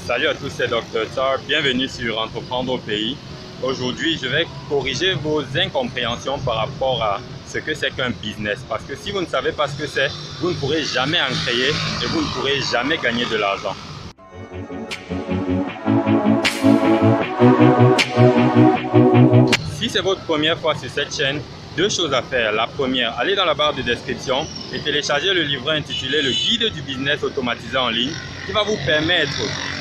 Salut à tous, c'est Dr Tar. Bienvenue sur Entreprendre au pays. Aujourd'hui, je vais corriger vos incompréhensions par rapport à ce que c'est qu'un business. Parce que si vous ne savez pas ce que c'est, vous ne pourrez jamais en créer et vous ne pourrez jamais gagner de l'argent. Si c'est votre première fois sur cette chaîne, deux choses à faire. La première, allez dans la barre de description et téléchargez le livret intitulé Le guide du business automatisé en ligne qui va vous permettre,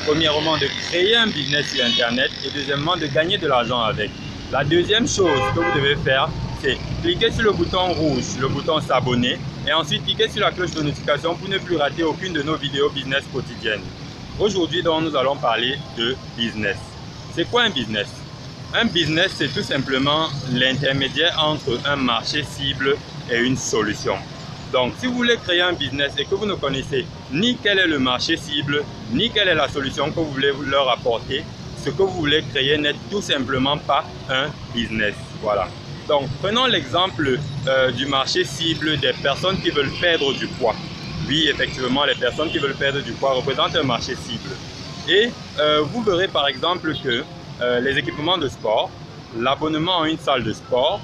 premièrement, de créer un business sur Internet et deuxièmement, de gagner de l'argent avec. La deuxième chose que vous devez faire, c'est cliquer sur le bouton rouge, le bouton s'abonner et ensuite cliquer sur la cloche de notification pour ne plus rater aucune de nos vidéos business quotidiennes. Aujourd'hui, donc, nous allons parler de business. C'est quoi un business? Un business, c'est tout simplement l'intermédiaire entre un marché cible et une solution. Donc, si vous voulez créer un business et que vous ne connaissez ni quel est le marché cible, ni quelle est la solution que vous voulez leur apporter, ce que vous voulez créer n'est tout simplement pas un business. Voilà. Donc, prenons l'exemple du marché cible des personnes qui veulent perdre du poids. Oui, effectivement, les personnes qui veulent perdre du poids représentent un marché cible. Et vous verrez par exemple que les équipements de sport, l'abonnement à une salle de sport,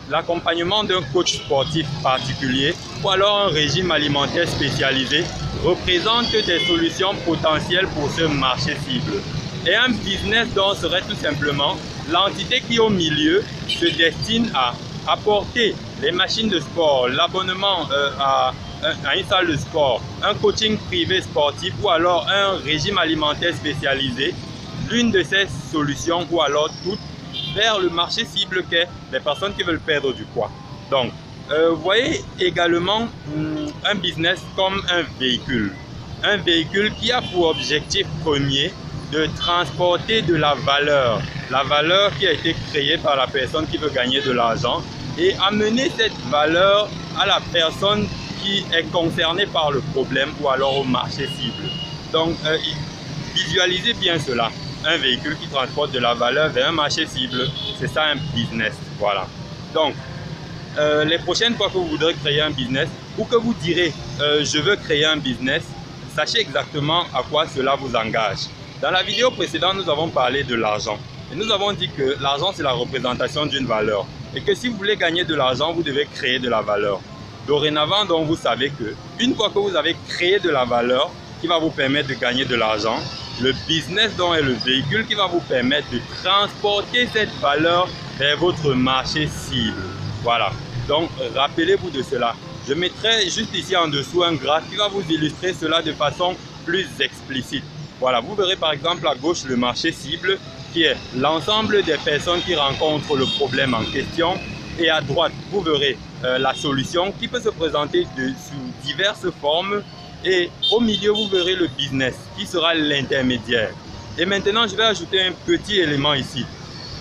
l'accompagnement d'un coach sportif particulier ou alors un régime alimentaire spécialisé représentent des solutions potentielles pour ce marché cible. Et un business donc serait tout simplement l'entité qui au milieu se destine à apporter les machines de sport, l'abonnement à une salle de sport, un coaching privé sportif ou alors un régime alimentaire spécialisé, l'une de ces solutions ou alors toutes vers le marché cible qu'est les personnes qui veulent perdre du poids. Donc, vous voyez également un business comme un véhicule qui a pour objectif premier de transporter de la valeur qui a été créée par la personne qui veut gagner de l'argent et amener cette valeur à la personne qui est concernée par le problème ou alors au marché cible. Donc, visualisez bien cela. Un véhicule qui transporte de la valeur vers un marché cible, c'est ça un business. Voilà. Donc, les prochaines fois que vous voudrez créer un business ou que vous direz je veux créer un business, sachez exactement à quoi cela vous engage. Dans la vidéo précédente, nous avons parlé de l'argent. Et nous avons dit que l'argent, c'est la représentation d'une valeur. Et que si vous voulez gagner de l'argent, vous devez créer de la valeur. Dorénavant, donc, vous savez que une fois que vous avez créé de la valeur qui va vous permettre de gagner de l'argent, le business donc est le véhicule qui va vous permettre de transporter cette valeur vers votre marché cible. Voilà. Donc, rappelez-vous de cela. Je mettrai juste ici en dessous un graphe qui va vous illustrer cela de façon plus explicite. Voilà. Vous verrez par exemple à gauche le marché cible qui est l'ensemble des personnes qui rencontrent le problème en question. Et à droite, vous verrez la solution qui peut se présenter sous diverses formes. Et au milieu, vous verrez le business qui sera l'intermédiaire. Et maintenant, je vais ajouter un petit élément ici.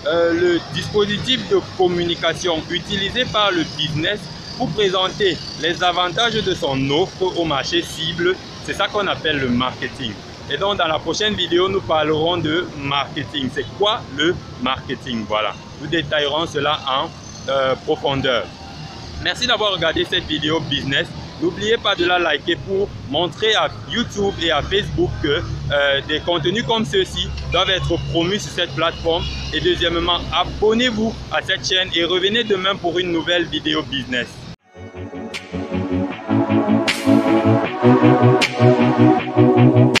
Le dispositif de communication utilisé par le business pour présenter les avantages de son offre au marché cible, c'est ça qu'on appelle le marketing. Et donc, dans la prochaine vidéo, nous parlerons de marketing. C'est quoi le marketing? Voilà. Nous détaillerons cela en profondeur. Merci d'avoir regardé cette vidéo business. N'oubliez pas de la liker pour montrer à YouTube et à Facebook que des contenus comme ceux-ci doivent être promus sur cette plateforme. Et deuxièmement, abonnez-vous à cette chaîne et revenez demain pour une nouvelle vidéo business.